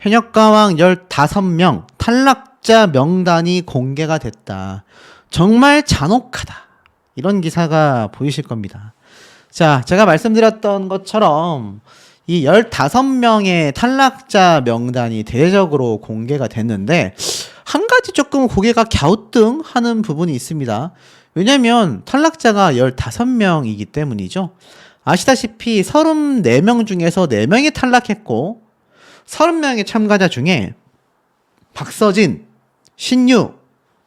현역가왕 15명 탈락자 명단이 공개가 됐다. 정말 잔혹하다. 이런 기사가 보이실 겁니다. 자, 제가 말씀드렸던 것처럼 이 15명의 탈락자 명단이 대대적으로 공개가 됐는데 한 가지 조금 고개가 갸우뚱하는 부분이 있습니다. 왜냐하면 탈락자가 15명이기 때문이죠. 아시다시피 34명 중에서 4명이 탈락했고 30명의 참가자 중에 박서진, 신유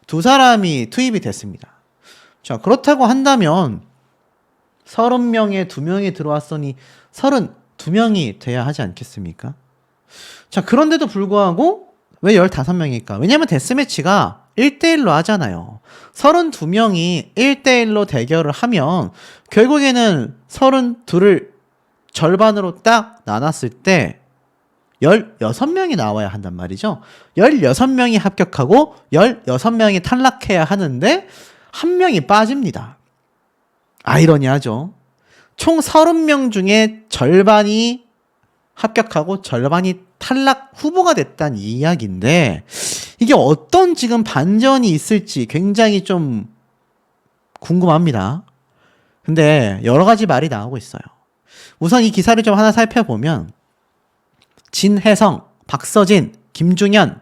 두 사람이 투입이 됐습니다. 자, 그렇다고 한다면 30명에 2명이 들어왔으니 32명이 돼야 하지 않겠습니까? 자, 그런데도 불구하고 왜 15명일까? 왜냐면 데스매치가 1대1로 하잖아요. 32명이 1대1로 대결을 하면 결국에는 32를 절반으로 딱 나눴을 때 16명이 나와야 한단 말이죠. 16명이 합격하고 16명이 탈락해야 하는데 한 명이 빠집니다. 아이러니하죠. 총 30명 중에 절반이 합격하고 절반이 탈락 후보가 됐다는 이야기인데 이게 어떤 지금 반전이 있을지 굉장히 좀 궁금합니다. 근데 여러 가지 말이 나오고 있어요. 우선 이 기사를 좀 하나 살펴보면 진혜성, 박서진, 김중현,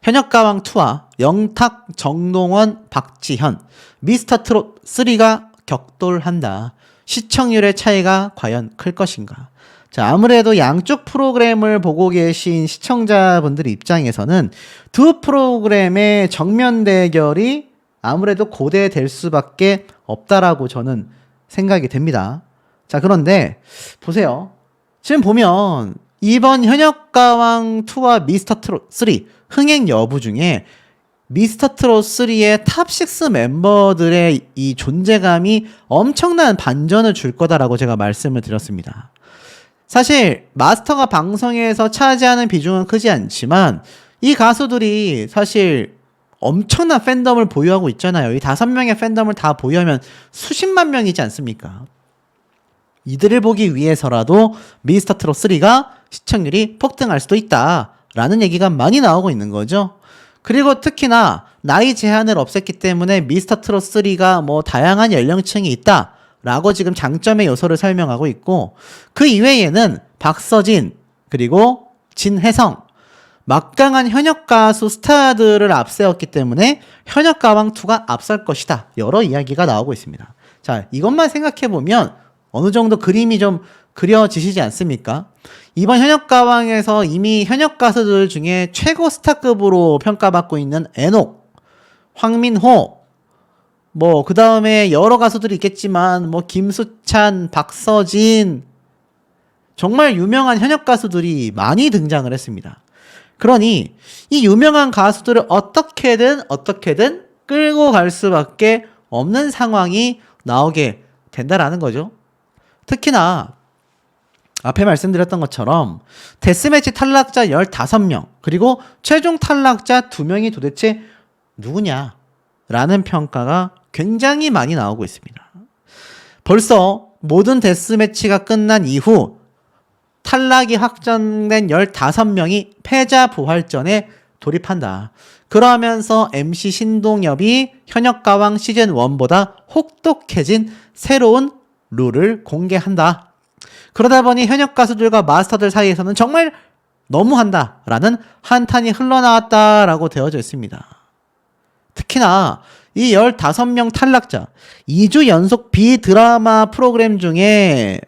현역가왕2와 영탁, 정동원, 박지현, 미스터트롯 3가 격돌한다. 시청률의 차이가 과연 클 것인가? 자, 아무래도 양쪽 프로그램을 보고 계신 시청자분들 입장에서는 두 프로그램의 정면 대결이 아무래도 고대될 수밖에 없다라고 저는 생각이 됩니다. 자, 그런데 보세요. 지금 보면 이번 현역가왕2와 미스터트롯 3 흥행 여부 중에 미스터트롯 3의 탑6 멤버들의 이 존재감이 엄청난 반전을 줄 거다라고 제가 말씀을 드렸습니다. 사실 마스터가 방송에서 차지하는 비중은 크지 않지만 이 가수들이 사실 엄청난 팬덤을 보유하고 있잖아요. 이 5명의 팬덤을 다 보유하면 수십만 명이지 않습니까? 이들을 보기 위해서라도 미스터트롯 3가 시청률이 폭등할 수도 있다라는 얘기가 많이 나오고 있는 거죠. 그리고 특히나 나이 제한을 없앴기 때문에 미스터트롯 3가 뭐 다양한 연령층이 있다라고 지금 장점의 요소를 설명하고 있고 그 이외에는 박서진 그리고 진혜성 막강한 현역 가수 스타들을 앞세웠기 때문에 현역가왕2가 앞설 것이다. 여러 이야기가 나오고 있습니다. 자, 이것만 생각해보면 어느 정도 그림이 좀 그려지시지 않습니까? 이번 현역가왕에서 이미 현역 가수들 중에 최고 스타급으로 평가받고 있는 애녹, 황민호, 뭐 그 다음에 여러 가수들이 있겠지만 뭐 김수찬, 박서진 정말 유명한 현역 가수들이 많이 등장을 했습니다. 그러니 이 유명한 가수들을 어떻게든 끌고 갈 수밖에 없는 상황이 나오게 된다라는 거죠. 특히나 앞에 말씀드렸던 것처럼 데스매치 탈락자 15명 그리고 최종 탈락자 2명이 도대체 누구냐라는 평가가 굉장히 많이 나오고 있습니다. 벌써 모든 데스매치가 끝난 이후 탈락이 확정된 15명이 패자 부활전에 돌입한다. 그러면서 MC 신동엽이 현역가왕 시즌1보다 혹독해진 새로운 룰을 공개한다. 그러다 보니 현역 가수들과 마스터들 사이에서는 정말 너무한다라는 한탄이 흘러나왔다라고 되어져 있습니다. 특히나 이 15명 탈락자 2주 연속 비드라마 프로그램 중에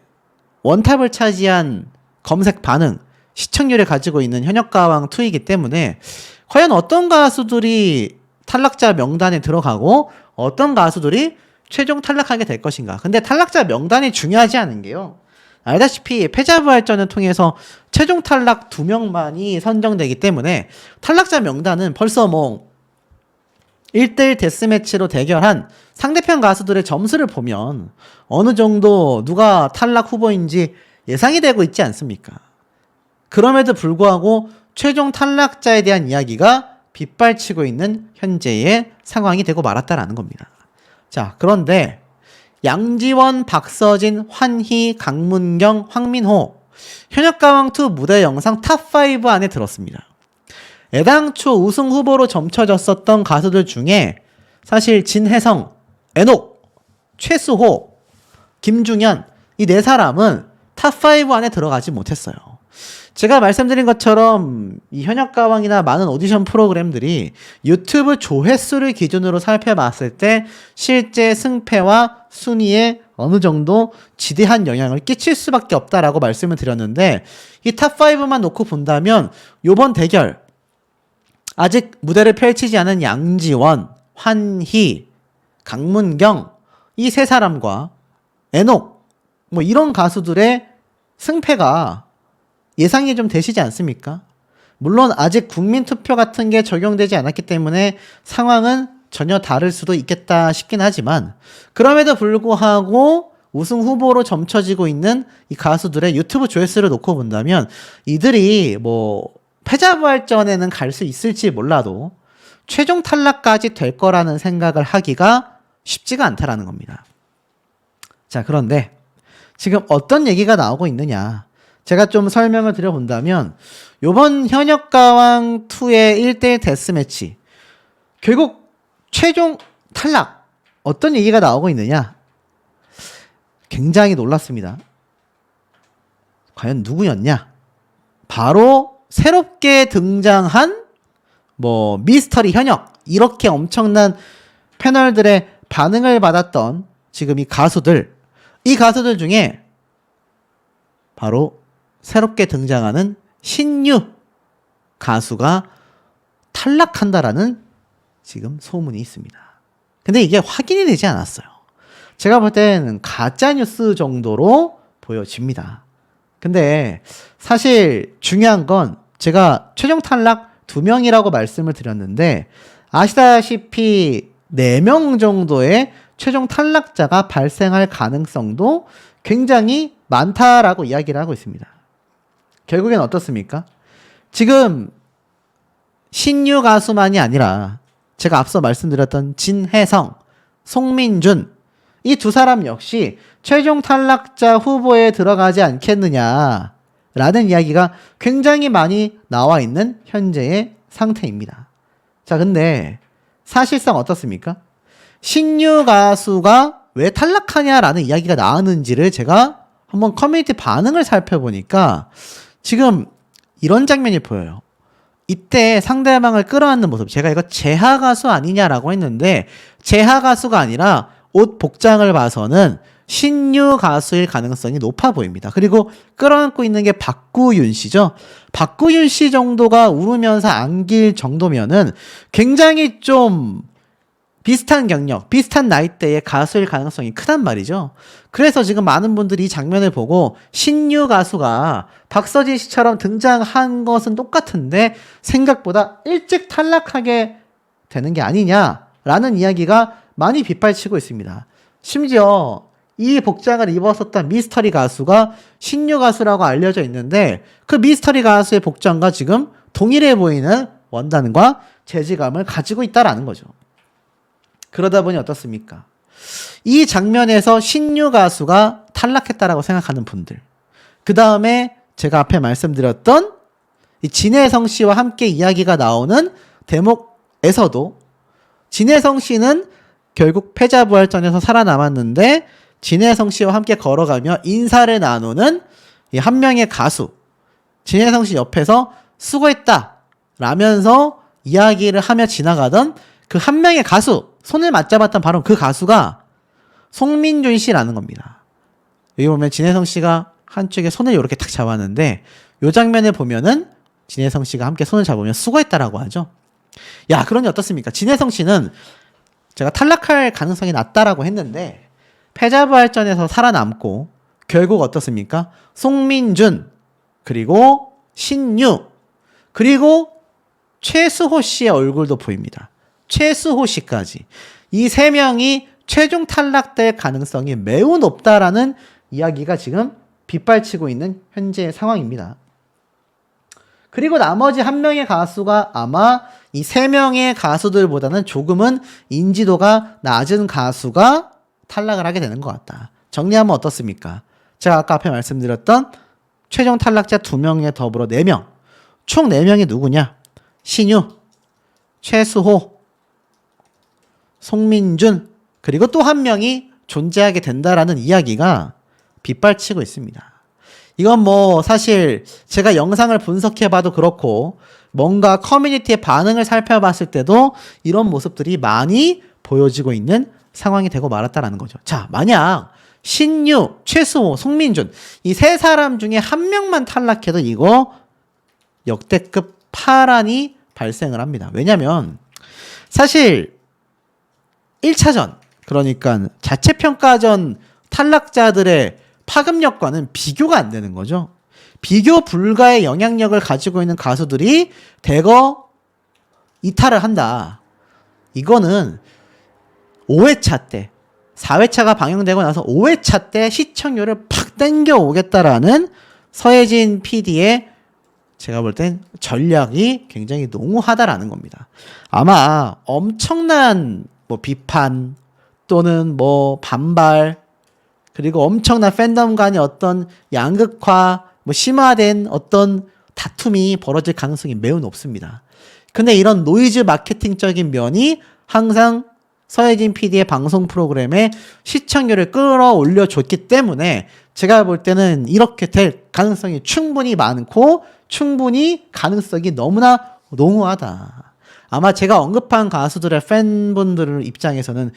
원탑을 차지한 검색 반응, 시청률을 가지고 있는 현역가왕2이기 때문에 과연 어떤 가수들이 탈락자 명단에 들어가고 어떤 가수들이 최종 탈락하게 될 것인가. 근데 탈락자 명단이 중요하지 않은 게요. 알다시피 패자부활전을 통해서 최종 탈락 2명만이 선정되기 때문에 탈락자 명단은 벌써 뭐 1대1 데스매치로 대결한 상대편 가수들의 점수를 보면 어느 정도 누가 탈락 후보인지 예상이 되고 있지 않습니까? 그럼에도 불구하고 최종 탈락자에 대한 이야기가 빗발치고 있는 현재의 상황이 되고 말았다라는 겁니다. 자, 그런데 양지원, 박서진, 환희, 강문경, 황민호 현역가왕2 무대 영상 탑5 안에 들었습니다. 애당초 우승 후보로 점쳐졌었던 가수들 중에 사실 진혜성, 애녹, 최수호, 김중현 이 네 사람은 탑5 안에 들어가지 못했어요. 제가 말씀드린 것처럼 이 현역가왕이나 많은 오디션 프로그램들이 유튜브 조회수를 기준으로 살펴봤을 때 실제 승패와 순위에 어느 정도 지대한 영향을 끼칠 수밖에 없다라고 말씀을 드렸는데 이 탑5만 놓고 본다면 요번 대결 아직 무대를 펼치지 않은 양지원, 환희, 강문경 이 세 사람과 애녹 뭐 이런 가수들의 승패가 예상이 좀 되시지 않습니까? 물론 아직 국민투표 같은 게 적용되지 않았기 때문에 상황은 전혀 다를 수도 있겠다 싶긴 하지만 그럼에도 불구하고 우승 후보로 점쳐지고 있는 이 가수들의 유튜브 조회수를 놓고 본다면 이들이 뭐 패자부활전에는 갈 수 있을지 몰라도 최종 탈락까지 될 거라는 생각을 하기가 쉽지가 않다라는 겁니다. 자, 그런데 지금 어떤 얘기가 나오고 있느냐. 제가 좀 설명을 드려본다면 요번 현역가왕2의 1대1 데스매치 결국 최종 탈락 어떤 얘기가 나오고 있느냐. 굉장히 놀랐습니다. 과연 누구였냐? 바로 새롭게 등장한 뭐 미스터리 현역 이렇게 엄청난 패널들의 반응을 받았던 지금 이 가수들 중에 바로 새롭게 등장하는 신유 가수가 탈락한다라는 지금 소문이 있습니다. 근데 이게 확인이 되지 않았어요. 제가 볼 때는 가짜뉴스 정도로 보여집니다. 근데 사실 중요한 건 제가 최종 탈락 2명이라고 말씀을 드렸는데 아시다시피 4명 정도의 최종 탈락자가 발생할 가능성도 굉장히 많다라고 이야기를 하고 있습니다. 결국엔 어떻습니까? 지금 신유 가수만이 아니라 제가 앞서 말씀드렸던 진혜성, 송민준 이 두 사람 역시 최종 탈락자 후보에 들어가지 않겠느냐라는 이야기가 굉장히 많이 나와 있는 현재의 상태입니다. 자, 근데 사실상 어떻습니까? 신유 가수가 왜 탈락하냐라는 이야기가 나왔는지를 제가 한번 커뮤니티 반응을 살펴보니까 지금 이런 장면이 보여요. 이때 상대방을 끌어안는 모습. 제가 이거 재하 가수 아니냐라고 했는데 재하 가수가 아니라 옷 복장을 봐서는 신유 가수일 가능성이 높아 보입니다. 그리고 끌어안고 있는 게 박구윤 씨죠. 박구윤 씨 정도가 울으면서 안길 정도면은 굉장히 좀 비슷한 경력, 비슷한 나이대의 가수일 가능성이 크단 말이죠. 그래서 지금 많은 분들이 이 장면을 보고 신유 가수가 박서진 씨처럼 등장한 것은 똑같은데 생각보다 일찍 탈락하게 되는 게 아니냐라는 이야기가 많이 빗발치고 있습니다. 심지어 이 복장을 입었었던 미스터리 가수가 신유 가수라고 알려져 있는데 그 미스터리 가수의 복장과 지금 동일해 보이는 원단과 재질감을 가지고 있다라는 거죠. 그러다 보니 어떻습니까? 이 장면에서 신유 가수가 탈락했다라고 생각하는 분들. 그 다음에 제가 앞에 말씀드렸던 이 진혜성 씨와 함께 이야기가 나오는 대목에서도 진혜성 씨는 결국 패자부활전에서 살아남았는데 진혜성 씨와 함께 걸어가며 인사를 나누는 이 한 명의 가수. 진혜성 씨 옆에서 수고했다 라면서 이야기를 하며 지나가던 그 한 명의 가수. 손을 맞잡았던 바로 그 가수가 송민준 씨라는 겁니다. 여기 보면 진혜성 씨가 한쪽에 손을 이렇게 탁 잡았는데 이 장면을 보면은 진혜성 씨가 함께 손을 잡으면 수고했다라고 하죠. 야, 그러니 어떻습니까? 진혜성 씨는 제가 탈락할 가능성이 낮다라고 했는데 패자부활전에서 살아남고 결국 어떻습니까? 송민준 그리고 신유 그리고 최수호 씨의 얼굴도 보입니다. 최수호 씨까지 이 세 명이 최종 탈락될 가능성이 매우 높다라는 이야기가 지금 빗발치고 있는 현재의 상황입니다. 그리고 나머지 한 명의 가수가 아마 이 세 명의 가수들보다는 조금은 인지도가 낮은 가수가 탈락을 하게 되는 것 같다. 정리하면 어떻습니까? 제가 아까 앞에 말씀드렸던 최종 탈락자 2명에 더불어 4명. 총 4명이 누구냐? 신유, 최수호, 송민준, 그리고 또 한 명이 존재하게 된다라는 이야기가 빗발치고 있습니다. 이건 뭐 사실 제가 영상을 분석해봐도 그렇고 뭔가 커뮤니티의 반응을 살펴봤을 때도 이런 모습들이 많이 보여지고 있는 상황이 되고 말았다라는 거죠. 자, 만약 신유, 최수호, 송민준 이 세 사람 중에 한 명만 탈락해도 이거 역대급 파란이 발생을 합니다. 왜냐면 사실 1차전 그러니까 자체평가전 탈락자들의 파급력과는 비교가 안 되는 거죠. 비교 불가의 영향력을 가지고 있는 가수들이 대거 이탈을 한다. 이거는 5회차 때 4회차가 방영되고 나서 5회차 때 시청률을 팍 땡겨 오겠다라는 서혜진 PD의 제가 볼 땐 전략이 굉장히 농후하다라는 겁니다. 아마 엄청난 뭐 비판 또는 뭐 반발 그리고 엄청난 팬덤 간의 어떤 양극화 뭐 심화된 어떤 다툼이 벌어질 가능성이 매우 높습니다. 근데 이런 노이즈 마케팅적인 면이 항상 서혜진 PD의 방송 프로그램에 시청률을 끌어올려 줬기 때문에 제가 볼 때는 이렇게 될 가능성이 충분히 많고 충분히 가능성이 너무나 농후하다. 아마 제가 언급한 가수들의 팬분들 입장에서는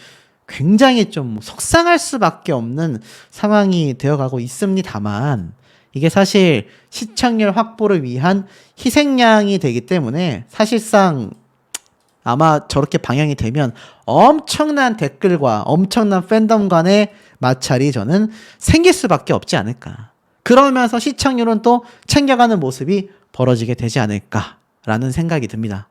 굉장히 좀 속상할 수밖에 없는 상황이 되어가고 있습니다만 이게 사실 시청률 확보를 위한 희생양이 되기 때문에 사실상 아마 저렇게 방영이 되면 엄청난 댓글과 엄청난 팬덤 간의 마찰이 저는 생길 수밖에 없지 않을까. 그러면서 시청률은 또 챙겨가는 모습이 벌어지게 되지 않을까라는 생각이 듭니다.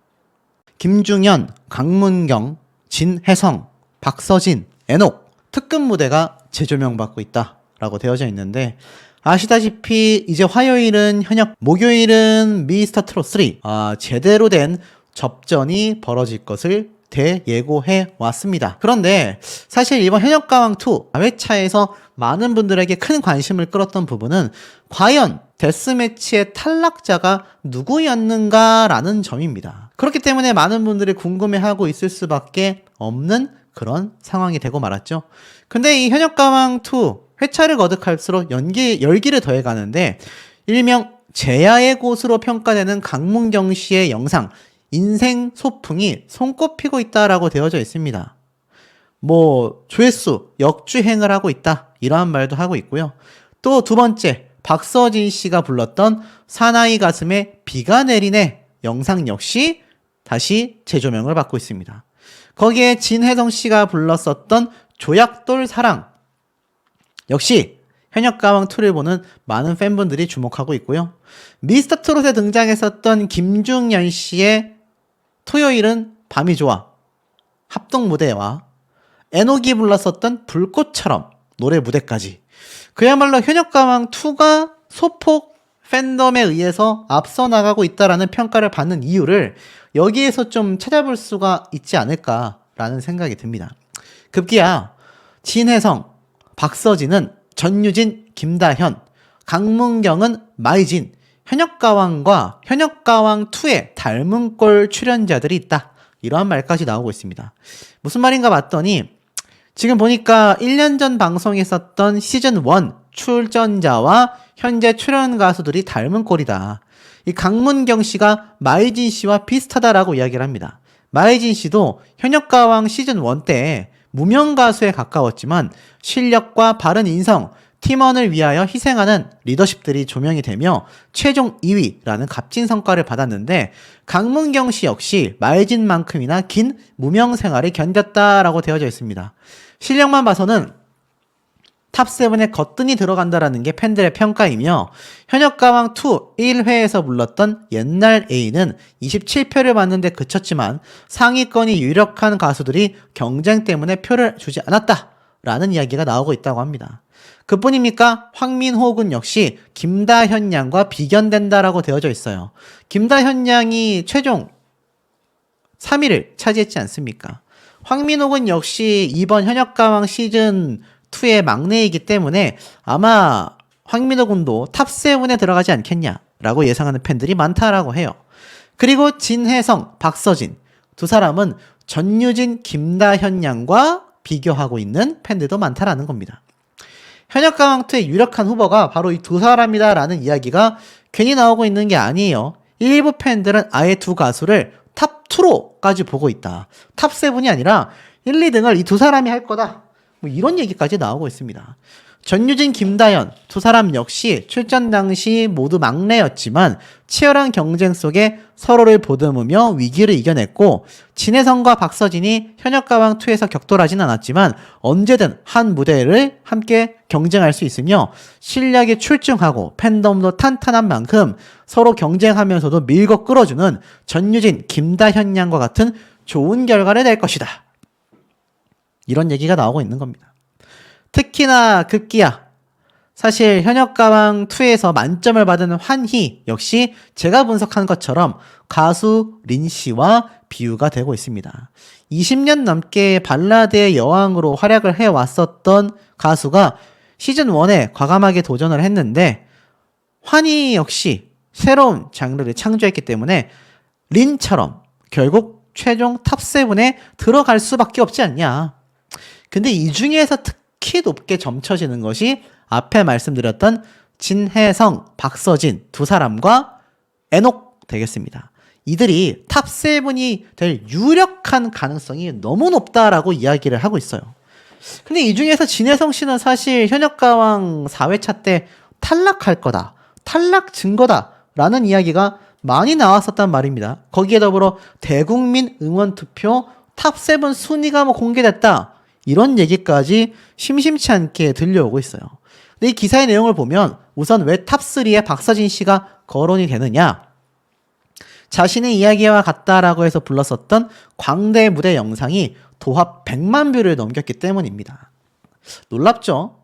김중현, 강문경, 진혜성, 박서진, 애녹 특급 무대가 재조명받고 있다라고 되어져 있는데 아시다시피 이제 화요일은 현역, 목요일은 미스터 트롯 3 제대로 된 접전이 벌어질 것을 대예고해 왔습니다. 그런데 사실 이번 현역가왕2 4회차에서 많은 분들에게 큰 관심을 끌었던 부분은 과연 데스매치의 탈락자가 누구였는가라는 점입니다. 그렇기 때문에 많은 분들이 궁금해하고 있을 수밖에 없는 그런 상황이 되고 말았죠. 근데 이 현역가왕2 회차를 거듭할수록 열기를 더해가는데 일명 제야의 곳으로 평가되는 강문경 씨의 영상 인생 소풍이 손꼽히고 있다라고 되어져 있습니다. 뭐 조회수 역주행을 하고 있다 이러한 말도 하고 있고요. 또 두 번째 박서진 씨가 불렀던 사나이 가슴에 비가 내리네 영상 역시 다시 재조명을 받고 있습니다. 거기에 진혜성 씨가 불렀었던 조약돌 사랑 역시 현역가왕2를 보는 많은 팬분들이 주목하고 있고요. 미스터 트롯에 등장했었던 김중현 씨의 토요일은 밤이 좋아 합동 무대와 애녹이 불렀었던 불꽃처럼 노래 무대까지 그야말로 현역가왕2가 소폭 팬덤에 의해서 앞서 나가고 있다라는 평가를 받는 이유를 여기에서 좀 찾아볼 수가 있지 않을까라는 생각이 듭니다. 급기야 진혜성, 박서진은 전유진, 김다현, 강문경은 마이진, 현역가왕과 현역가왕2의 닮은 꼴 출연자들이 있다. 이러한 말까지 나오고 있습니다. 무슨 말인가 봤더니 지금 보니까 1년 전 방송했었던 시즌1 출전자와 현재 출연 가수들이 닮은 꼴이다. 이 강문경 씨가 마이진 씨와 비슷하다라고 이야기를 합니다. 마이진 씨도 현역가왕 시즌1 때 무명 가수에 가까웠지만 실력과 바른 인성, 팀원을 위하여 희생하는 리더십들이 조명이 되며 최종 2위라는 값진 성과를 받았는데 강문경 씨 역시 마이진만큼이나 긴 무명 생활을 견뎠다라고 되어져 있습니다. 실력만 봐서는 탑7에 거뜬히 들어간다라는 게 팬들의 평가이며 현역가왕2 1회에서 불렀던 옛날 A는 27표를 받는데 그쳤지만 상위권이 유력한 가수들이 경쟁 때문에 표를 주지 않았다라는 이야기가 나오고 있다고 합니다. 그뿐입니까? 황민호 군 역시 김다현 양과 비견된다라고 되어져 있어요. 김다현 양이 최종 3위를 차지했지 않습니까? 황민호 군 역시 이번 현역가왕 시즌2의 막내이기 때문에 아마 황민호 군도 탑7에 들어가지 않겠냐라고 예상하는 팬들이 많다라고 해요. 그리고 진혜성, 박서진 두 사람은 전유진, 김다현 양과 비교하고 있는 팬들도 많다라는 겁니다. 현역가왕2의 유력한 후보가 바로 이 두 사람이다라는 이야기가 괜히 나오고 있는 게 아니에요. 일부 팬들은 아예 두 가수를 탑2로까지 보고 있다. 탑7이 아니라 1, 2등을 이 두 사람이 할 거다. 뭐 이런 얘기까지 나오고 있습니다. 전유진, 김다현 두 사람 역시 출전 당시 모두 막내였지만 치열한 경쟁 속에 서로를 보듬으며 위기를 이겨냈고, 진혜성과 박서진이 현역가왕2에서 격돌하진 않았지만 언제든 한 무대를 함께 경쟁할 수 있으며 실력이 출중하고 팬덤도 탄탄한 만큼 서로 경쟁하면서도 밀고 끌어주는 전유진, 김다현 양과 같은 좋은 결과를 낼 것이다. 이런 얘기가 나오고 있는 겁니다. 특히나 급기야 사실 현역가왕2에서 만점을 받은 환희 역시 제가 분석한 것처럼 가수 린씨와 비유가 되고 있습니다. 20년 넘게 발라드의 여왕으로 활약을 해왔었던 가수가 시즌1에 과감하게 도전을 했는데 환희 역시 새로운 장르를 창조했기 때문에 린처럼 결국 최종 탑7에 들어갈 수밖에 없지 않냐. 근데 이 중에서 특히 높게 점쳐지는 것이 앞에 말씀드렸던 진혜성, 박서진 두 사람과 에녹 되겠습니다. 이들이 탑7이 될 유력한 가능성이 너무 높다라고 이야기를 하고 있어요. 근데 이 중에서 진혜성 씨는 사실 현역가왕 4회차 때 탈락할 거다, 탈락 증거다 라는 이야기가 많이 나왔었단 말입니다. 거기에 더불어 대국민 응원투표 탑7 순위가 뭐 공개됐다, 이런 얘기까지 심심치 않게 들려오고 있어요. 근데 이 기사의 내용을 보면 우선 왜 탑3에 박서진 씨가 거론이 되느냐, 자신의 이야기와 같다라고 해서 불렀었던 광대 무대 영상이 도합 100만 뷰를 넘겼기 때문입니다. 놀랍죠?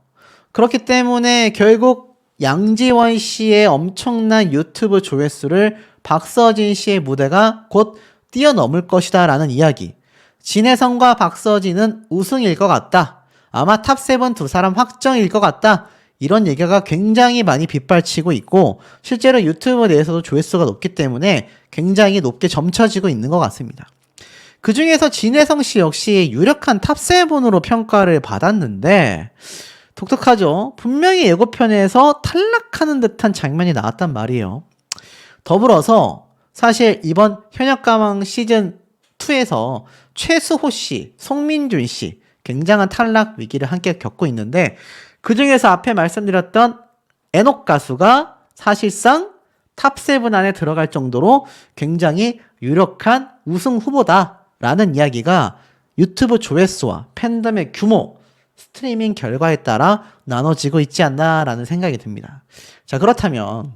그렇기 때문에 결국 양지원 씨의 엄청난 유튜브 조회수를 박서진 씨의 무대가 곧 뛰어넘을 것이다 라는 이야기, 진혜성과 박서진은 우승일 것 같다, 아마 탑7 두 사람 확정일 것 같다, 이런 얘기가 굉장히 많이 빗발치고 있고 실제로 유튜브 내에서도 조회수가 높기 때문에 굉장히 높게 점쳐지고 있는 것 같습니다. 그 중에서 진혜성 씨 역시 유력한 탑7으로 평가를 받았는데 독특하죠? 분명히 예고편에서 탈락하는 듯한 장면이 나왔단 말이에요. 더불어서 사실 이번 현역가왕 시즌2에서 최수호 씨, 송민준 씨 굉장한 탈락 위기를 함께 겪고 있는데 그 중에서 앞에 말씀드렸던 에녹 가수가 사실상 탑7 안에 들어갈 정도로 굉장히 유력한 우승 후보다라는 이야기가 유튜브 조회수와 팬덤의 규모, 스트리밍 결과에 따라 나눠지고 있지 않나라는 생각이 듭니다. 자, 그렇다면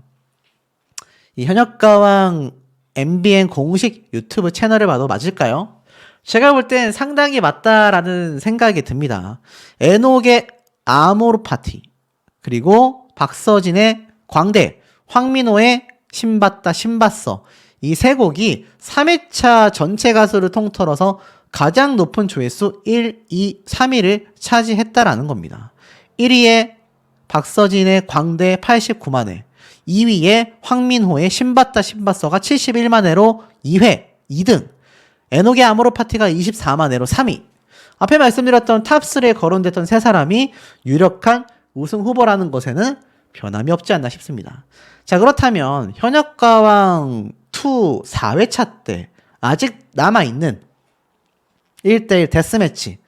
이 현역가왕 MBN 공식 유튜브 채널을 봐도 맞을까요? 제가 볼 땐 상당히 맞다라는 생각이 듭니다. 에녹의 아모르 파티, 그리고 박서진의 광대, 황민호의 신봤다 신봤어, 이 세 곡이 3회차 전체 가수를 통틀어서 가장 높은 조회수 1, 2, 3위를 차지했다라는 겁니다. 1위에 박서진의 광대 89만 회, 2위에 황민호의 신봤다 신봤어가 71만 회로 2회 2등, 에녹의 아모르 파티가 24만 회로 3위. 앞에 말씀드렸던 탑3에 거론됐던 세 사람이 유력한 우승 후보라는 것에는 변함이 없지 않나 싶습니다. 자, 그렇다면 현역가왕 2 4회차 때 아직 남아있는 1대1 데스매치,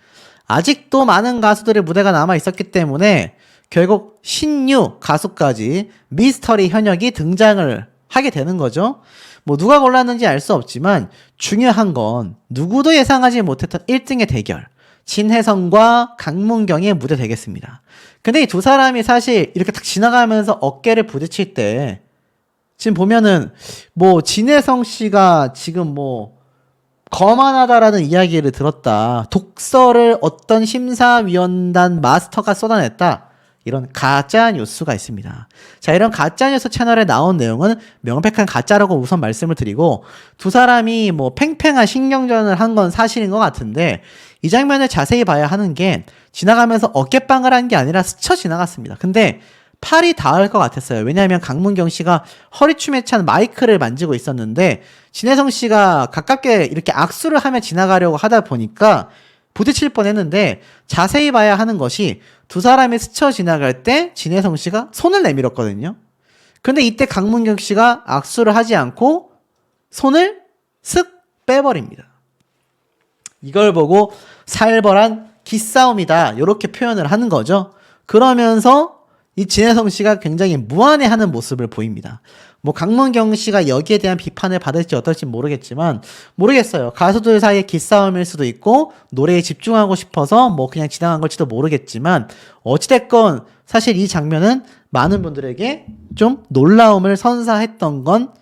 아직도 많은 가수들의 무대가 남아있었기 때문에 결국 신유 가수까지 미스터리 현역이 등장을 하게 되는 거죠. 뭐 누가 골랐는지 알 수 없지만 중요한 건 누구도 예상하지 못했던 1등의 대결, 진혜성과 강문경의 무대 되겠습니다. 근데 이 두 사람이 사실 이렇게 딱 지나가면서 어깨를 부딪힐 때 지금 보면은 뭐 진혜성 씨가 지금 뭐 거만하다라는 이야기를 들었다, 독서를 어떤 심사위원단 마스터가 쏟아냈다, 이런 가짜 뉴스가 있습니다. 자, 이런 가짜 뉴스 채널에 나온 내용은 명백한 가짜라고 우선 말씀을 드리고, 두 사람이 뭐 팽팽한 신경전을 한 건 사실인 것 같은데 이 장면을 자세히 봐야 하는 게 지나가면서 어깨빵을 한 게 아니라 스쳐 지나갔습니다. 근데 팔이 닿을 것 같았어요. 왜냐하면 강문경 씨가 허리춤에 찬 마이크를 만지고 있었는데 진혜성 씨가 가깝게 이렇게 악수를 하며 지나가려고 하다 보니까 부딪힐 뻔했는데 자세히 봐야 하는 것이 두 사람이 스쳐 지나갈 때 진혜성 씨가 손을 내밀었거든요. 근데 이때 강문경 씨가 악수를 하지 않고 손을 슥 빼버립니다. 이걸 보고 살벌한 기싸움이다 이렇게 표현을 하는 거죠. 그러면서 이 진혜성 씨가 굉장히 무안해하는 모습을 보입니다. 뭐 강문경 씨가 여기에 대한 비판을 받을지 어떨지 모르겠지만 모르겠어요. 가수들 사이의 기싸움일 수도 있고 노래에 집중하고 싶어서 뭐 그냥 지나간 걸지도 모르겠지만 어찌됐건 사실 이 장면은 많은 분들에게 좀 놀라움을 선사했던 건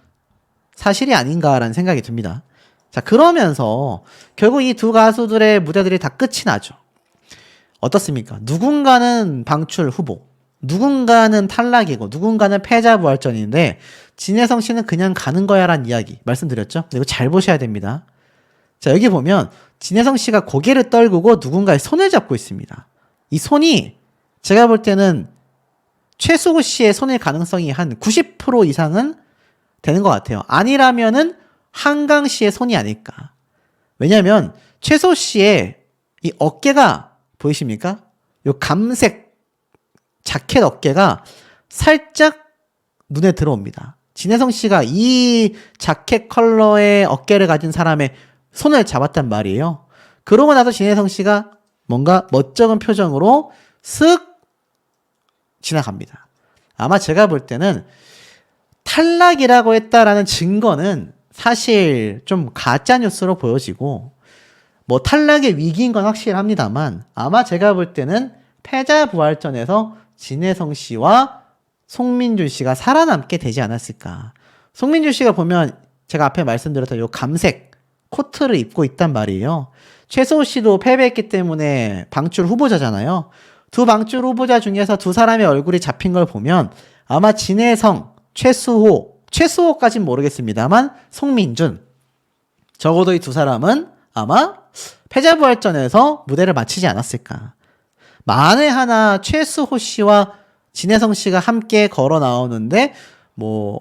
사실이 아닌가라는 생각이 듭니다. 자, 그러면서 결국 이 두 가수들의 무대들이 다 끝이 나죠. 어떻습니까? 누군가는 방출 후보, 누군가는 탈락이고 누군가는 패자부활전인데 진혜성 씨는 그냥 가는 거야 라는 이야기 말씀드렸죠? 이거 잘 보셔야 됩니다. 자, 여기 보면 진혜성 씨가 고개를 떨구고 누군가의 손을 잡고 있습니다. 이 손이 제가 볼 때는 최수호 씨의 손일 가능성이 한 90% 이상은 되는 것 같아요. 아니라면은 한강 씨의 손이 아닐까. 왜냐하면 최수호 씨의 이 어깨가 보이십니까? 요 감색 자켓 어깨가 살짝 눈에 들어옵니다. 진혜성 씨가 이 자켓 컬러의 어깨를 가진 사람의 손을 잡았단 말이에요. 그러고 나서 진혜성 씨가 뭔가 멋쩍은 표정으로 쓱 지나갑니다. 아마 제가 볼 때는 탈락이라고 했다라는 증거는 사실 좀 가짜 뉴스로 보여지고 뭐 탈락의 위기인 건 확실합니다만 아마 제가 볼 때는 패자부활전에서 진혜성 씨와 송민준 씨가 살아남게 되지 않았을까. 송민준 씨가 보면 제가 앞에 말씀드렸던 요 감색 코트를 입고 있단 말이에요. 최수호 씨도 패배했기 때문에 방출 후보자잖아요. 두 방출 후보자 중에서 두 사람의 얼굴이 잡힌 걸 보면 아마 진혜성, 최수호까진 모르겠습니다만 송민준 적어도 이 두 사람은 아마 패자부활전에서 무대를 마치지 않았을까. 만에 하나 최수호 씨와 진혜성 씨가 함께 걸어 나오는데 뭐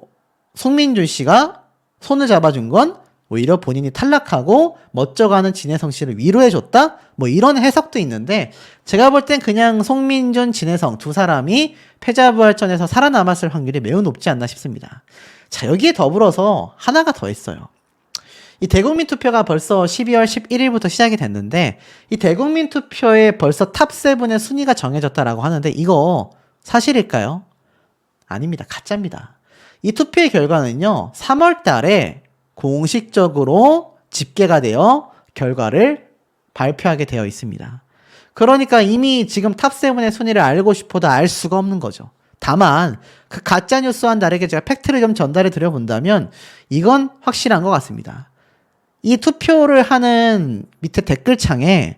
송민준 씨가 손을 잡아준 건 오히려 본인이 탈락하고 멋져가는 진혜성 씨를 위로해줬다? 뭐 이런 해석도 있는데 제가 볼 땐 그냥 송민준, 진혜성 두 사람이 패자부활전에서 살아남았을 확률이 매우 높지 않나 싶습니다. 자, 여기에 더불어서 하나가 더 있어요. 이 대국민 투표가 벌써 12월 11일부터 시작이 됐는데 이 대국민 투표에 벌써 탑7의 순위가 정해졌다라고 하는데 이거 사실일까요? 아닙니다. 가짜입니다. 이 투표의 결과는요. 3월 달에 공식적으로 집계가 되어 결과를 발표하게 되어 있습니다. 그러니까 이미 지금 탑7의 순위를 알고 싶어도 알 수가 없는 거죠. 다만 그 가짜뉴스와는 다르게 제가 팩트를 좀 전달해 드려본다면 이건 확실한 것 같습니다. 이 투표를 하는 밑에 댓글창에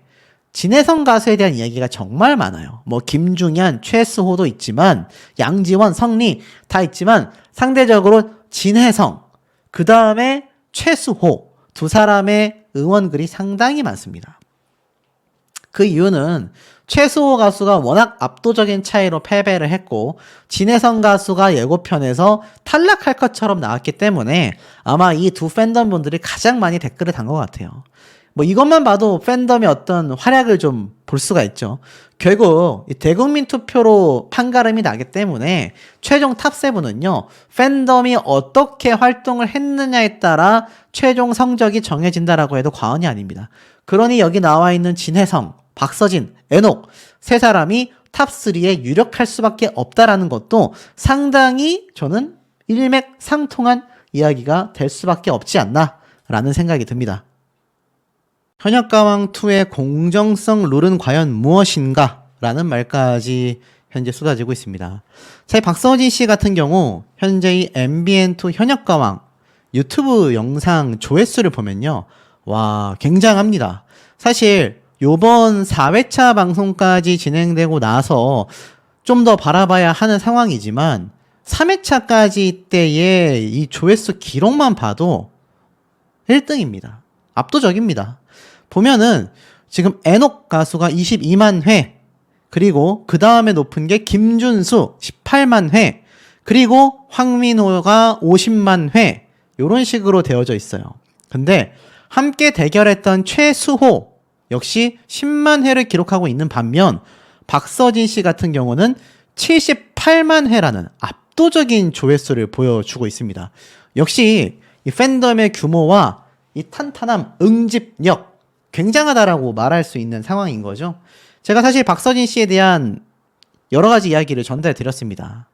진혜성 가수에 대한 이야기가 정말 많아요. 뭐 김중현, 최수호도 있지만 양지원, 성리 다 있지만 상대적으로 진혜성, 그 다음에 최수호 두 사람의 응원글이 상당히 많습니다. 그 이유는 최수호 가수가 워낙 압도적인 차이로 패배를 했고 진혜성 가수가 예고편에서 탈락할 것처럼 나왔기 때문에 아마 이 두 팬덤분들이 가장 많이 댓글을 단 것 같아요. 뭐 이것만 봐도 팬덤의 어떤 활약을 좀 볼 수가 있죠. 결국 이 대국민 투표로 판가름이 나기 때문에 최종 탑7은요. 팬덤이 어떻게 활동을 했느냐에 따라 최종 성적이 정해진다라고 해도 과언이 아닙니다. 그러니 여기 나와 있는 진혜성, 박서진, 애녹 세 사람이 탑3에 유력할 수밖에 없다라는 것도 상당히 저는 일맥상통한 이야기가 될 수밖에 없지 않나라는 생각이 듭니다. 현역가왕2의 공정성 룰은 과연 무엇인가? 라는 말까지 현재 쏟아지고 있습니다. 사실 박서진 씨 같은 경우 현재 이 MBN2 현역가왕 유튜브 영상 조회수를 보면요. 와, 굉장합니다. 사실 요번 4회차 방송까지 진행되고 나서 좀 더 바라봐야 하는 상황이지만 3회차까지 때의 이 조회수 기록만 봐도 1등입니다. 압도적입니다. 보면은 지금 애녹 가수가 22만 회, 그리고 그 다음에 높은 게 김준수 18만 회, 그리고 황민호가 50만 회, 이런 식으로 되어져 있어요. 근데 함께 대결했던 최수호 역시 10만 회를 기록하고 있는 반면 박서진 씨 같은 경우는 78만 회라는 압도적인 조회수를 보여주고 있습니다. 역시 이 팬덤의 규모와 이 탄탄함, 응집력 굉장하다라고 말할 수 있는 상황인 거죠. 제가 사실 박서진 씨에 대한 여러 가지 이야기를 전달해 드렸습니다.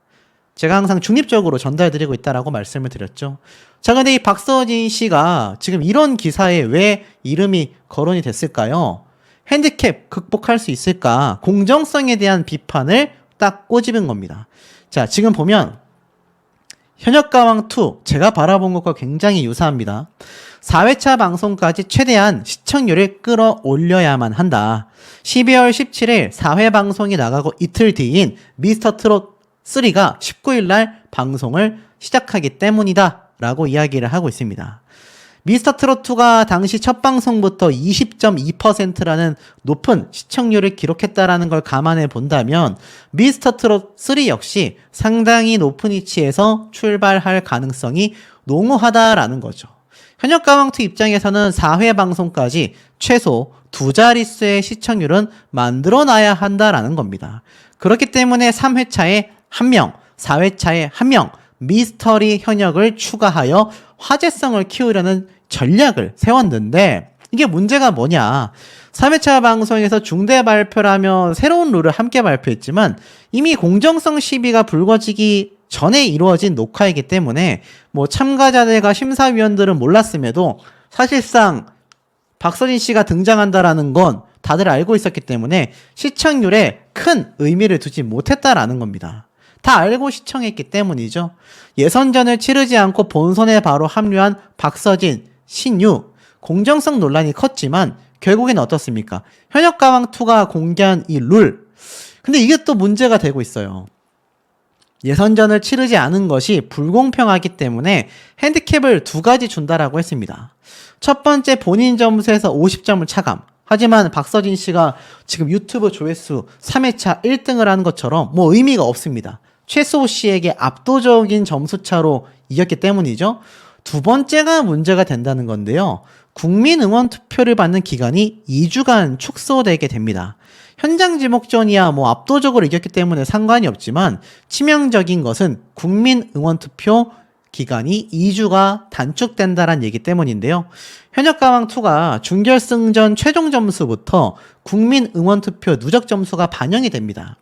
제가 항상 중립적으로 전달해 드리고 있다라고 말씀을 드렸죠. 자, 근데 이 박서진 씨가 지금 이런 기사에 왜 이름이 거론이 됐을까요? 핸디캡 극복할 수 있을까? 공정성에 대한 비판을 딱 꼬집은 겁니다. 자, 지금 보면 현역가왕2 제가 바라본 것과 굉장히 유사합니다. 4회차 방송까지 최대한 시청률을 끌어올려야만 한다. 12월 17일 4회 방송이 나가고 이틀 뒤인 미스터트롯 3가 19일 날 방송을 시작하기 때문이다 라고 이야기를 하고 있습니다. 미스터트롯2가 당시 첫 방송부터 20.2%라는 높은 시청률을 기록했다라는 걸 감안해 본다면 미스터트롯3 역시 상당히 높은 위치에서 출발할 가능성이 농후하다라는 거죠. 현역가왕2 입장에서는 4회 방송까지 최소 2자릿수의 시청률은 만들어놔야 한다라는 겁니다. 그렇기 때문에 3회차에 1명, 4회차에 1명 미스터리 현역을 추가하여 화제성을 키우려는 전략을 세웠는데 이게 문제가 뭐냐. 3회차 방송에서 중대 발표라며 새로운 룰을 함께 발표했지만 이미 공정성 시비가 불거지기 전에 이루어진 녹화이기 때문에 뭐 참가자들과 심사위원들은 몰랐음에도 사실상 박서진 씨가 등장한다라는 건 다들 알고 있었기 때문에 시청률에 큰 의미를 두지 못했다라는 겁니다. 다 알고 시청했기 때문이죠. 예선전을 치르지 않고 본선에 바로 합류한 박서진, 신유, 공정성 논란이 컸지만 결국엔 어떻습니까? 현역가왕2가 공개한 이 룰. 근데 이게 또 문제가 되고 있어요. 예선전을 치르지 않은 것이 불공평하기 때문에 핸디캡을 2가지 준다라고 했습니다. 첫 번째 본인 점수에서 50점을 차감. 하지만 박서진 씨가 지금 유튜브 조회수 3회차 1등을 하는 것처럼 뭐 의미가 없습니다. 최수호 씨에게 압도적인 점수차로 이겼기 때문이죠. 두 번째가 문제가 된다는 건데요. 국민 응원 투표를 받는 기간이 2주간 축소되게 됩니다. 현장 지목전이야 뭐 압도적으로 이겼기 때문에 상관이 없지만 치명적인 것은 국민 응원 투표 기간이 2주가 단축된다는 얘기 때문인데요. 현역가왕2가 준결승전 최종 점수부터 국민 응원 투표 누적 점수가 반영이 됩니다.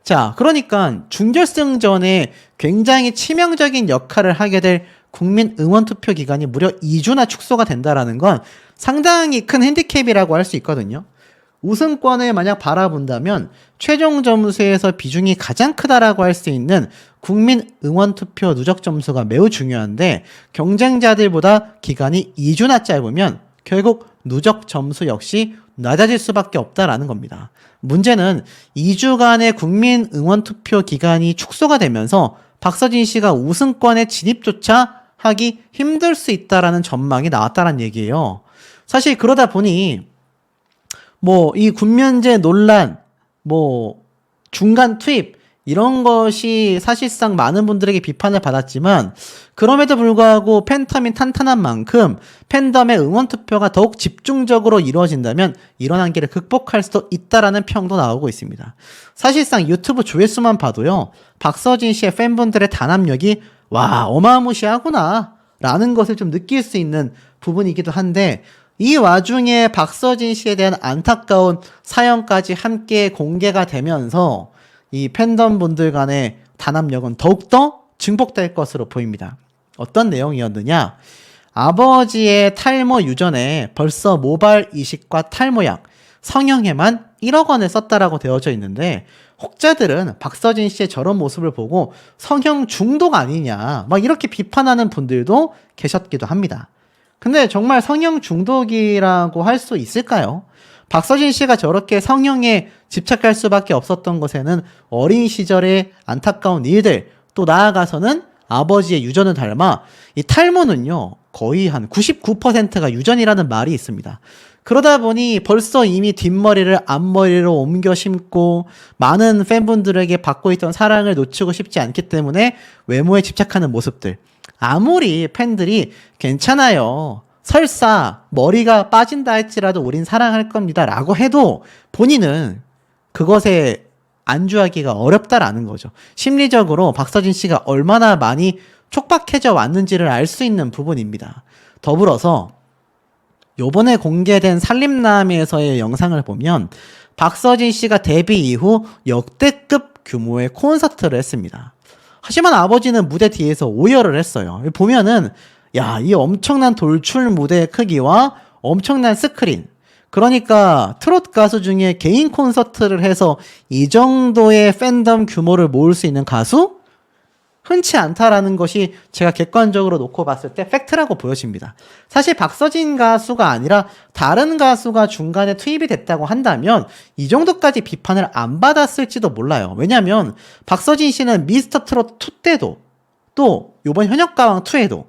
자, 그러니까 준결승전에 굉장히 치명적인 역할을 하게 될 국민 응원 투표 기간이 무려 2주나 축소가 된다라는 건 상당히 큰 핸디캡이라고 할 수 있거든요. 우승권을 만약 바라본다면 최종 점수에서 비중이 가장 크다라고 할 수 있는 국민 응원 투표 누적 점수가 매우 중요한데 경쟁자들보다 기간이 2주나 짧으면 결국 누적 점수 역시 낮아질 수밖에 없다라는 겁니다. 문제는 2주간의 국민 응원 투표 기간이 축소가 되면서 박서진 씨가 우승권에 진입조차 하기 힘들 수 있다라는 전망이 나왔다는 얘기예요. 사실 그러다 보니 뭐 이 군면제 논란, 뭐 중간 투입 이런 것이 사실상 많은 분들에게 비판을 받았지만 그럼에도 불구하고 팬텀이 탄탄한 만큼 팬덤의 응원 투표가 더욱 집중적으로 이루어진다면 이런 한계를 극복할 수도 있다라는 평도 나오고 있습니다. 사실상 유튜브 조회수만 봐도요. 박서진 씨의 팬분들의 단합력이 와 어마무시하구나 라는 것을 좀 느낄 수 있는 부분이기도 한데 이 와중에 박서진 씨에 대한 안타까운 사연까지 함께 공개가 되면서 이 팬덤 분들 간의 단합력은 더욱더 증폭될 것으로 보입니다. 어떤 내용이었느냐? 아버지의 탈모 유전에 벌써 모발 이식과 탈모약, 성형에만 1억 원을 썼다라고 되어져 있는데 혹자들은 박서진 씨의 저런 모습을 보고 성형 중독 아니냐 막 이렇게 비판하는 분들도 계셨기도 합니다. 근데 정말 성형 중독이라고 할 수 있을까요? 박서진 씨가 저렇게 성형에 집착할 수밖에 없었던 것에는 어린 시절의 안타까운 일들, 또 나아가서는 아버지의 유전을 닮아 이 탈모는요 거의 한 99%가 유전이라는 말이 있습니다. 그러다 보니 벌써 이미 뒷머리를 앞머리로 옮겨 심고 많은 팬분들에게 받고 있던 사랑을 놓치고 싶지 않기 때문에 외모에 집착하는 모습들. 아무리 팬들이 괜찮아요, 설사 머리가 빠진다 할지라도 우린 사랑할 겁니다 라고 해도 본인은 그것에 안주하기가 어렵다라는 거죠. 심리적으로 박서진 씨가 얼마나 많이 촉박해져 왔는지를 알 수 있는 부분입니다. 더불어서 요번에 공개된 살림남에서의 영상을 보면 박서진 씨가 데뷔 이후 역대급 규모의 콘서트를 했습니다. 하지만 아버지는 무대 뒤에서 오열을 했어요. 보면은 야, 이 엄청난 돌출 무대의 크기와 엄청난 스크린, 그러니까 트로트 가수 중에 개인 콘서트를 해서 이 정도의 팬덤 규모를 모을 수 있는 가수? 흔치 않다라는 것이 제가 객관적으로 놓고 봤을 때 팩트라고 보여집니다. 사실 박서진 가수가 아니라 다른 가수가 중간에 투입이 됐다고 한다면 이 정도까지 비판을 안 받았을지도 몰라요. 왜냐면 박서진 씨는 미스터 트롯 2 때도 또 요번 현역가왕 2에도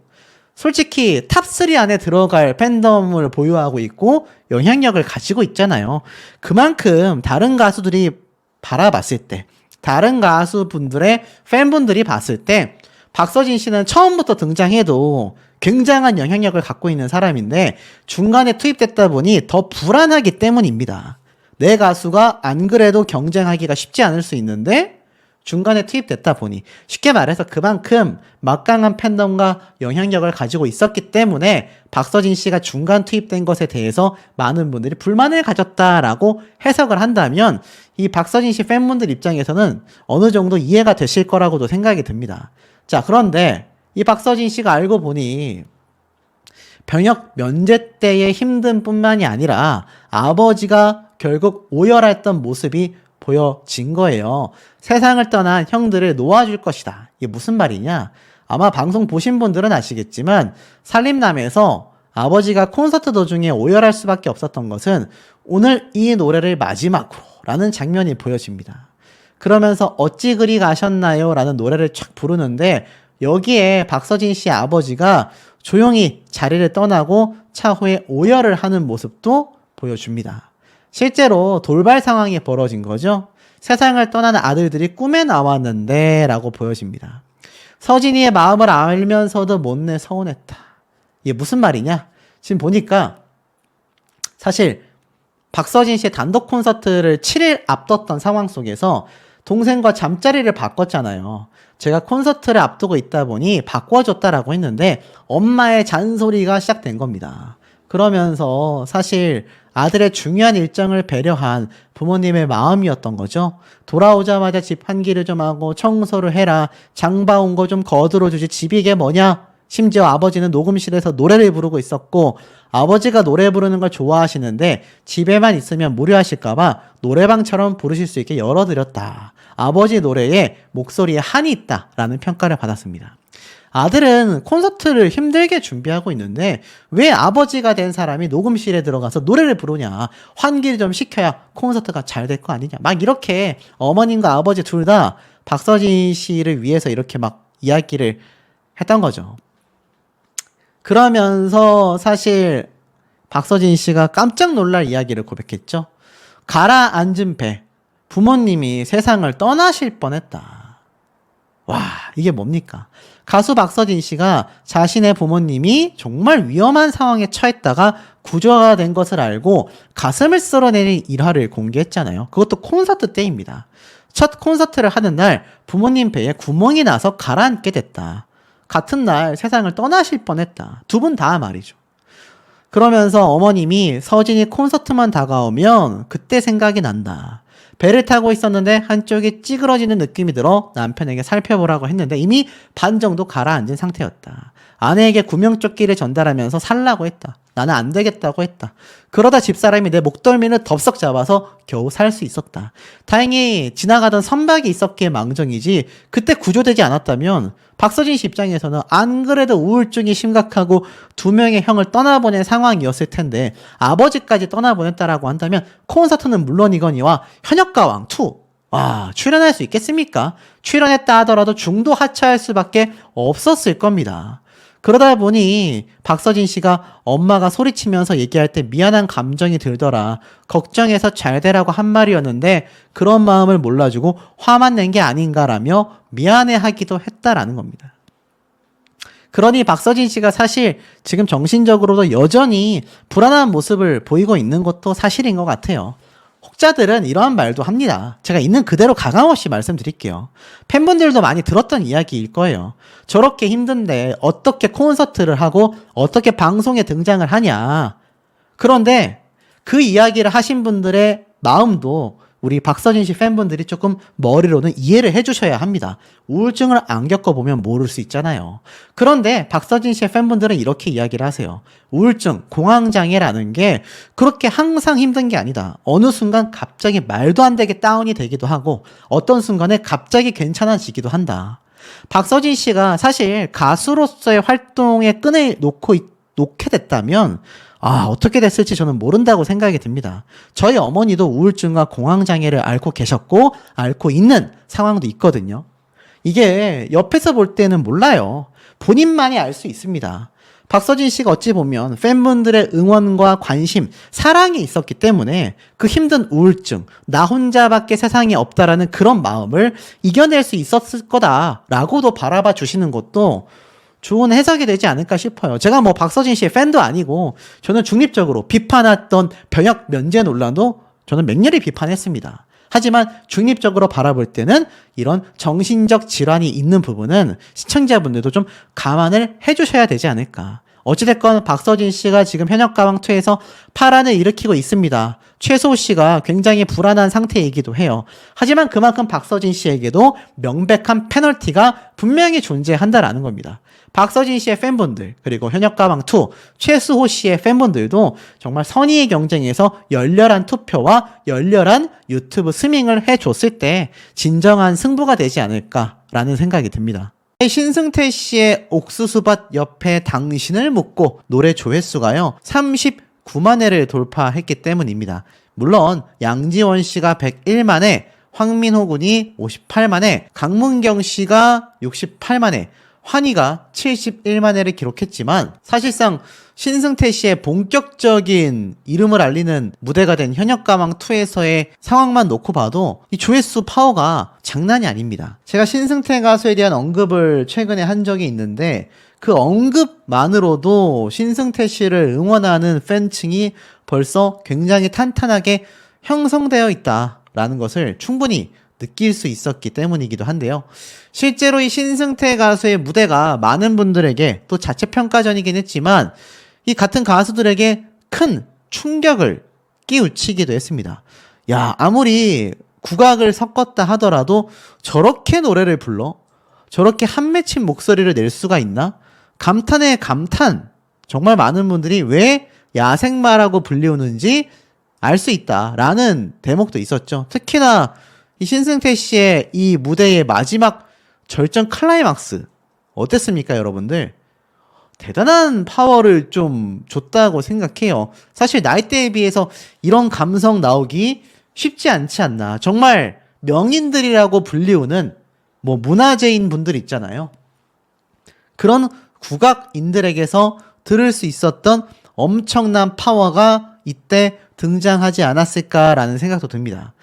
솔직히 탑3 안에 들어갈 팬덤을 보유하고 있고 영향력을 가지고 있잖아요. 그만큼 다른 가수들이 바라봤을 때, 다른 가수분들의 팬분들이 봤을 때 박서진 씨는 처음부터 등장해도 굉장한 영향력을 갖고 있는 사람인데 중간에 투입됐다 보니 더 불안하기 때문입니다. 내 가수가 안 그래도 경쟁하기가 쉽지 않을 수 있는데 중간에 투입됐다 보니, 쉽게 말해서 그만큼 막강한 팬덤과 영향력을 가지고 있었기 때문에 박서진 씨가 중간 투입된 것에 대해서 많은 분들이 불만을 가졌다라고 해석을 한다면 이 박서진 씨 팬분들 입장에서는 어느 정도 이해가 되실 거라고도 생각이 듭니다. 자, 그런데 이 박서진 씨가 알고 보니 병역 면제 때의 힘든 뿐만이 아니라 아버지가 결국 오열했던 모습이 보여진 거예요. 세상을 떠난 형들을 놓아줄 것이다. 이게 무슨 말이냐? 아마 방송 보신 분들은 아시겠지만 살림남에서 아버지가 콘서트 도중에 오열할 수밖에 없었던 것은 오늘 이 노래를 마지막으로 라는 장면이 보여집니다. 그러면서 어찌 그리 가셨나요? 라는 노래를 촥 부르는데 여기에 박서진 씨 아버지가 조용히 자리를 떠나고 차후에 오열을 하는 모습도 보여줍니다. 실제로 돌발 상황이 벌어진 거죠. 세상을 떠나는 아들들이 꿈에 나왔는데 라고 보여집니다. 서진이의 마음을 알면서도 못내 서운했다. 이게 무슨 말이냐? 지금 보니까 사실 박서진 씨의 단독 콘서트를 7일 앞뒀던 상황 속에서 동생과 잠자리를 바꿨잖아요. 제가 콘서트를 앞두고 있다 보니 바꿔줬다라고 했는데 엄마의 잔소리가 시작된 겁니다. 그러면서 사실 아들의 중요한 일정을 배려한 부모님의 마음이었던 거죠. 돌아오자마자 집 환기를 좀 하고 청소를 해라, 장 봐온 거 좀 거들어주지, 집이 이게 뭐냐. 심지어 아버지는 녹음실에서 노래를 부르고 있었고 아버지가 노래 부르는 걸 좋아하시는데 집에만 있으면 무료하실까봐 노래방처럼 부르실 수 있게 열어드렸다. 아버지 노래에 목소리에 한이 있다라는 평가를 받았습니다. 아들은 콘서트를 힘들게 준비하고 있는데 왜 아버지가 된 사람이 녹음실에 들어가서 노래를 부르냐, 환기를 좀 시켜야 콘서트가 잘 될 거 아니냐, 막 이렇게 어머님과 아버지 둘 다 박서진 씨를 위해서 이렇게 막 이야기를 했던 거죠. 그러면서 사실 박서진 씨가 깜짝 놀랄 이야기를 고백했죠. 가라앉은 배, 부모님이 세상을 떠나실 뻔했다. 와, 이게 뭡니까? 가수 박서진 씨가 자신의 부모님이 정말 위험한 상황에 처했다가 구조가 된 것을 알고 가슴을 쓸어내는 일화를 공개했잖아요. 그것도 콘서트 때입니다. 첫 콘서트를 하는 날 부모님 배에 구멍이 나서 가라앉게 됐다. 같은 날 세상을 떠나실 뻔했다. 두 분 다 말이죠. 그러면서 어머님이 서진이 콘서트만 다가오면 그때 생각이 난다. 배를 타고 있었는데 한쪽이 찌그러지는 느낌이 들어 남편에게 살펴보라고 했는데 이미 반 정도 가라앉은 상태였다. 아내에게 구명조끼를 전달하면서 살라고 했다. 나는 안 되겠다고 했다. 그러다 집사람이 내 목덜미를 덥석 잡아서 겨우 살 수 있었다. 다행히 지나가던 선박이 있었기에 망정이지 그때 구조되지 않았다면 박서진 씨 입장에서는 안 그래도 우울증이 심각하고 두 명의 형을 떠나보낸 상황이었을 텐데 아버지까지 떠나보냈다라고 한다면 콘서트는 물론이거니와 현역가왕 2, 와, 출연할 수 있겠습니까? 출연했다 하더라도 중도 하차할 수밖에 없었을 겁니다. 그러다 보니 박서진 씨가 엄마가 소리치면서 얘기할 때 미안한 감정이 들더라. 걱정해서 잘 되라고 한 말이었는데 그런 마음을 몰라주고 화만 낸 게 아닌가라며 미안해하기도 했다라는 겁니다. 그러니 박서진 씨가 사실 지금 정신적으로도 여전히 불안한 모습을 보이고 있는 것도 사실인 것 같아요. 혹자들은 이러한 말도 합니다. 제가 있는 그대로 가감없이 말씀드릴게요. 팬분들도 많이 들었던 이야기일 거예요. 저렇게 힘든데 어떻게 콘서트를 하고 어떻게 방송에 등장을 하냐. 그런데 그 이야기를 하신 분들의 마음도 우리 박서진 씨 팬분들이 조금 머리로는 이해를 해주셔야 합니다. 우울증을 안 겪어보면 모를 수 있잖아요. 그런데 박서진 씨의 팬분들은 이렇게 이야기를 하세요. 우울증, 공황장애라는 게 그렇게 항상 힘든 게 아니다. 어느 순간 갑자기 말도 안 되게 다운이 되기도 하고 어떤 순간에 갑자기 괜찮아지기도 한다. 박서진 씨가 사실 가수로서의 활동에 끈을 놓게 됐다면 어떻게 됐을지 저는 모른다고 생각이 듭니다. 저희 어머니도 우울증과 공황장애를 앓고 계셨고 앓고 있는 상황도 있거든요. 이게 옆에서 볼 때는 몰라요. 본인만이 알 수 있습니다. 박서진 씨가 어찌 보면 팬분들의 응원과 관심, 사랑이 있었기 때문에 그 힘든 우울증, 나 혼자밖에 세상에 없다라는 그런 마음을 이겨낼 수 있었을 거다라고도 바라봐 주시는 것도 좋은 해석이 되지 않을까 싶어요. 제가 뭐 박서진 씨의 팬도 아니고 저는 중립적으로 비판했던 병역 면제 논란도 저는 맹렬히 비판했습니다. 하지만 중립적으로 바라볼 때는 이런 정신적 질환이 있는 부분은 시청자분들도 좀 감안을 해주셔야 되지 않을까. 어찌됐건 박서진 씨가 지금 현역가왕2에서 파란을 일으키고 있습니다. 최소호 씨가 굉장히 불안한 상태이기도 해요. 하지만 그만큼 박서진 씨에게도 명백한 페널티가 분명히 존재한다라는 겁니다. 박서진 씨의 팬분들, 그리고 현역가왕2 최수호 씨의 팬분들도 정말 선의의 경쟁에서 열렬한 투표와 열렬한 유튜브 스밍을 해줬을 때 진정한 승부가 되지 않을까라는 생각이 듭니다. 신승태 씨의 옥수수밭 옆에 당신을 묻고 노래 조회수가요 39만 회를 돌파했기 때문입니다. 물론 양지원 씨가 101만 회, 황민호 군이 58만 회, 강문경 씨가 68만 회, 환희가 71만 회를 기록했지만 사실상 신승태 씨의 본격적인 이름을 알리는 무대가 된 현역가왕2에서의 상황만 놓고 봐도 이 조회수 파워가 장난이 아닙니다. 제가 신승태 가수에 대한 언급을 최근에 한 적이 있는데 그 언급만으로도 신승태 씨를 응원하는 팬층이 벌써 굉장히 탄탄하게 형성되어 있다라는 것을 충분히 느낄 수 있었기 때문이기도 한데요. 실제로 이 신승태 가수의 무대가 많은 분들에게 또 자체평가전이긴 했지만 이 같은 가수들에게 큰 충격을 끼우치기도 했습니다. 야, 아무리 국악을 섞었다 하더라도 저렇게 노래를 불러? 저렇게 한 맺힌 목소리를 낼 수가 있나? 감탄에 감탄! 정말 많은 분들이 왜 야생마라고 불리우는지 알 수 있다라는 대목도 있었죠. 특히나 이 신승태 씨의 이 무대의 마지막 절정 클라이막스 어땠습니까, 여러분들? 대단한 파워를 좀 줬다고 생각해요. 사실 나이대에 비해서 이런 감성 나오기 쉽지 않지 않나. 정말 명인들이라고 불리우는 뭐 문화재인 분들 있잖아요. 그런 국악인들에게서 들을 수 있었던 엄청난 파워가 이때 등장하지 않았을까라는 생각도 듭니다.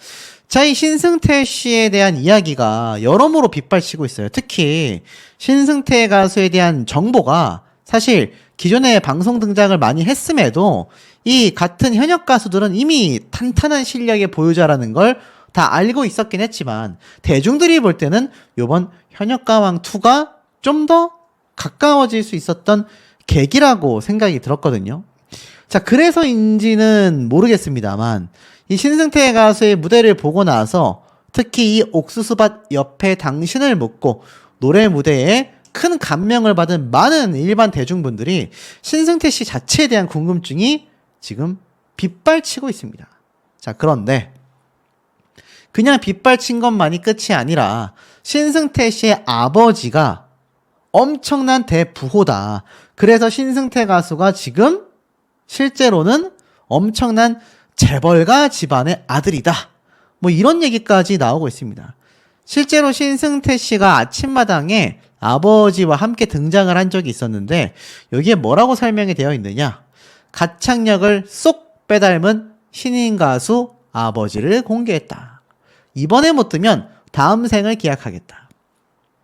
자, 이 신승태 씨에 대한 이야기가 여러모로 빗발치고 있어요. 특히 신승태 가수에 대한 정보가 사실 기존에 방송 등장을 많이 했음에도 이 같은 현역 가수들은 이미 탄탄한 실력의 보유자라는 걸 다 알고 있었긴 했지만 대중들이 볼 때는 이번 현역가왕2가 좀 더 가까워질 수 있었던 계기라고 생각이 들었거든요. 자, 그래서인지는 모르겠습니다만 이 신승태 가수의 무대를 보고 나서 특히 이 옥수수밭 옆에 당신을 묻고 노래 무대에 큰 감명을 받은 많은 일반 대중분들이 신승태 씨 자체에 대한 궁금증이 지금 빗발치고 있습니다. 자, 그런데 그냥 빗발친 것만이 끝이 아니라 신승태 씨의 아버지가 엄청난 대부호다. 그래서 신승태 가수가 지금 실제로는 엄청난 재벌가 집안의 아들이다. 뭐 이런 얘기까지 나오고 있습니다. 실제로 신승태 씨가 아침마당에 아버지와 함께 등장을 한 적이 있었는데 여기에 뭐라고 설명이 되어 있느냐? 가창력을 쏙 빼닮은 신인 가수 아버지를 공개했다. 이번에 못 뜨면 다음 생을 기약하겠다.